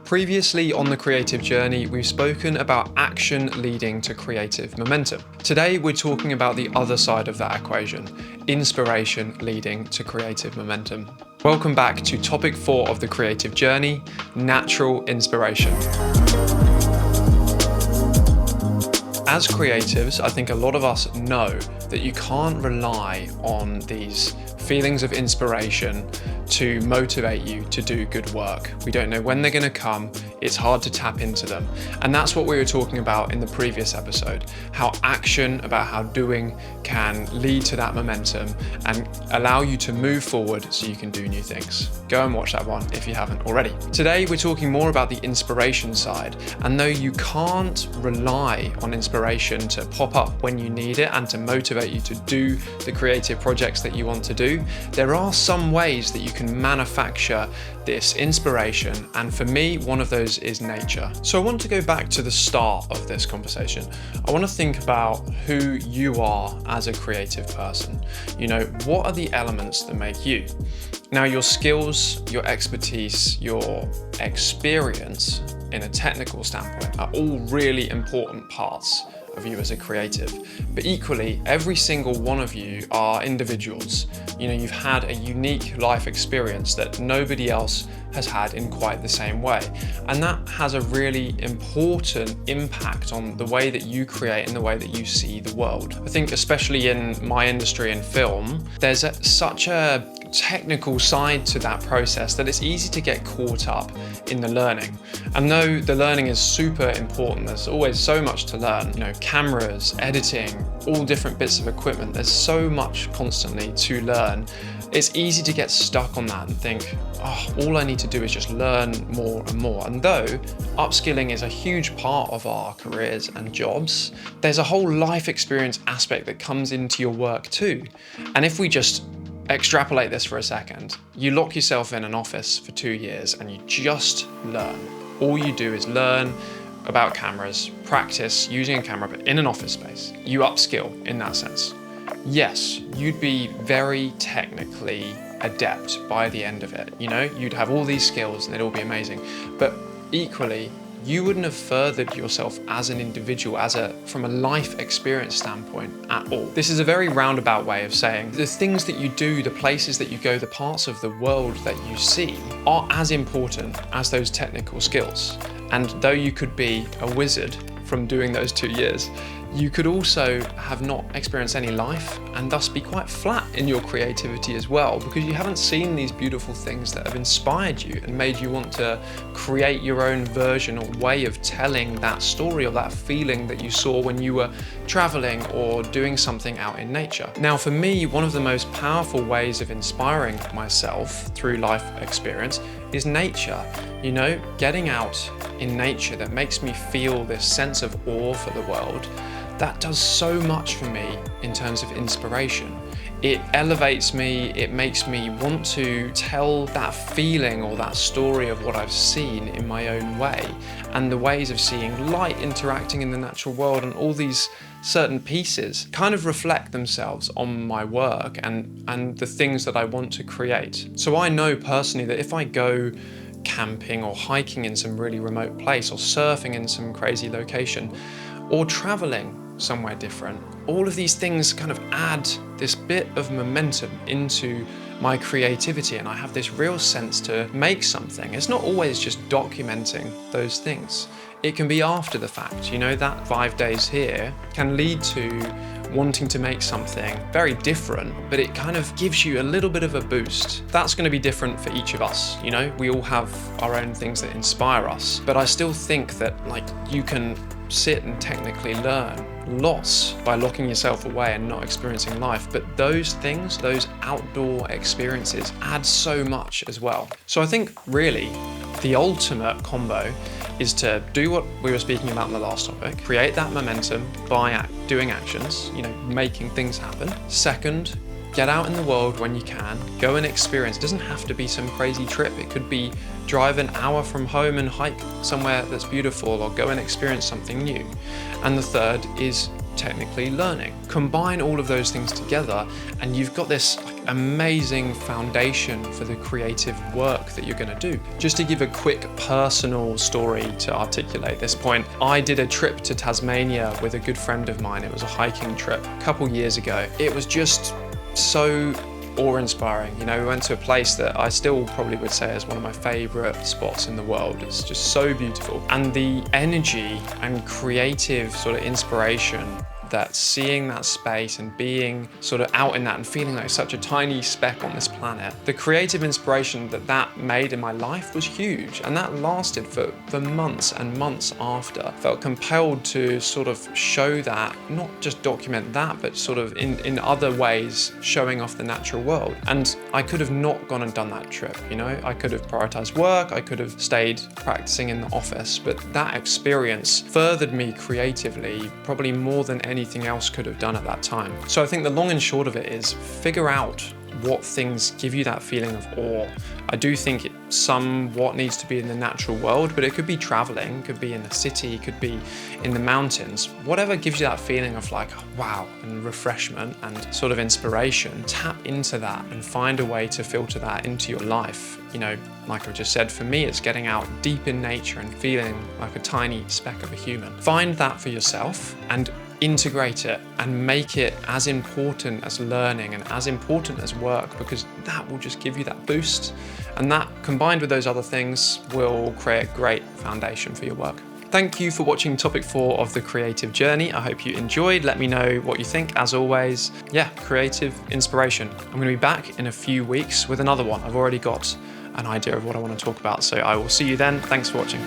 Previously on the creative journey, we've spoken about action leading to creative momentum. Today, we're talking about the other side of that equation, inspiration leading to creative momentum. Welcome back to topic 4 of the creative journey, natural inspiration. As creatives, I think a lot of us know that you can't rely on these feelings of inspiration to motivate you to do good work. We don't know when they're going to come. It's hard to tap into them. And that's what we were talking about in the previous episode, how action, about how doing can lead to that momentum and allow you to move forward so you can do new things. Go and watch that one if you haven't already. Today, we're talking more about the inspiration side. And though you can't rely on inspiration to pop up when you need it and to motivate you to do the creative projects that you want to do, there are some ways that you can manufacture this inspiration, and for me, one of those is nature. So I want to go back to the start of this conversation. I want to think about who you are as a creative person. You know, what are the elements that make you? Now, your skills, your expertise, your experience in a technical standpoint are all really important parts of you as a creative. But equally, every single one of you are individuals. You know, you've had a unique life experience that nobody else has had in quite the same way. And that has a really important impact on the way that you create and the way that you see the world. I think especially in my industry in film, there's such a technical side to that process that it's easy to get caught up in the learning. And though the learning is super important, there's always so much to learn. You know, cameras, editing, all different bits of equipment, there's so much constantly to learn. It's easy to get stuck on that and think, oh, all I need to do is just learn more and more. And though upskilling is a huge part of our careers and jobs, there's a whole life experience aspect that comes into your work too. And if we just extrapolate this for a second, you lock yourself in an office for 2 years and you just learn. All you do is learn about cameras, practice using a camera, but in an office space. You upskill in that sense. Yes, you'd be very technically adept by the end of it. You know, you'd have all these skills and it'd all be amazing. But equally, you wouldn't have furthered yourself as an individual, from a life experience standpoint at all. This is a very roundabout way of saying the things that you do, the places that you go, the parts of the world that you see are as important as those technical skills. And though you could be a wizard from doing those 2 years, you could also have not experienced any life and thus be quite flat in your creativity as well, because you haven't seen these beautiful things that have inspired you and made you want to create your own version or way of telling that story or that feeling that you saw when you were traveling or doing something out in nature. Now, for me, one of the most powerful ways of inspiring myself through life experience is nature. You know, getting out in nature that makes me feel this sense of awe for the world. That does so much for me in terms of inspiration. It elevates me, it makes me want to tell that feeling or that story of what I've seen in my own way, and the ways of seeing light interacting in the natural world and all these certain pieces kind of reflect themselves on my work and the things that I want to create. So I know personally that if I go camping or hiking in some really remote place or surfing in some crazy location or traveling somewhere different, all of these things kind of add this bit of momentum into my creativity, and I have this real sense to make something. It's not always just documenting those things. It can be after the fact. You know, that 5 days here can lead to wanting to make something very different, but it kind of gives you a little bit of a boost. That's going to be different for each of us. You know, we all have our own things that inspire us, but I still think that you can sit and technically learn lots by locking yourself away and not experiencing life, but those things, those outdoor experiences add so much as well. So I think really the ultimate combo is to do what we were speaking about in the last topic, create that momentum by doing actions, you know, making things happen. Second, get out in the world when you can, go and experience. It doesn't have to be some crazy trip. It could be drive an hour from home and hike somewhere that's beautiful, or go and experience something new. And the third is technically learning. Combine all of those things together and you've got this amazing foundation for the creative work that you're going to do. Just to give a quick personal story to articulate this point, I did a trip to Tasmania with a good friend of mine. It was a hiking trip a couple years ago. It was just so awe-inspiring. You know, we went to a place that I still probably would say is one of my favorite spots in the world. It's just so beautiful. And the energy and creative sort of inspiration that seeing that space and being sort of out in that and feeling like such a tiny speck on this planet, the creative inspiration that made in my life was huge, and that lasted for months and months after. I felt compelled to sort of show that, not just document that, but sort of in other ways showing off the natural world. And I could have not gone and done that trip, you know? I could have prioritized work, I could have stayed practicing in the office, but that experience furthered me creatively, probably more than anything else could have done at that time. So I think the long and short of it is figure out what things give you that feeling of awe. I do think it somewhat needs to be in the natural world, but it could be traveling, it could be in the city, it could be in the mountains. Whatever gives you that feeling of like, wow, and refreshment and sort of inspiration, tap into that and find a way to filter that into your life. You know, like I just said, for me, it's getting out deep in nature and feeling like a tiny speck of a human. Find that for yourself and integrate it and make it as important as learning and as important as work, because that will just give you that boost, and that combined with those other things will create a great foundation for your work. Thank you for watching topic 4 of the creative journey. I hope you enjoyed. Let me know what you think. As always, yeah, creative inspiration. I'm going to be back in a few weeks with another one. I've already got an idea of what I want to talk about, so I will see you then. Thanks for watching.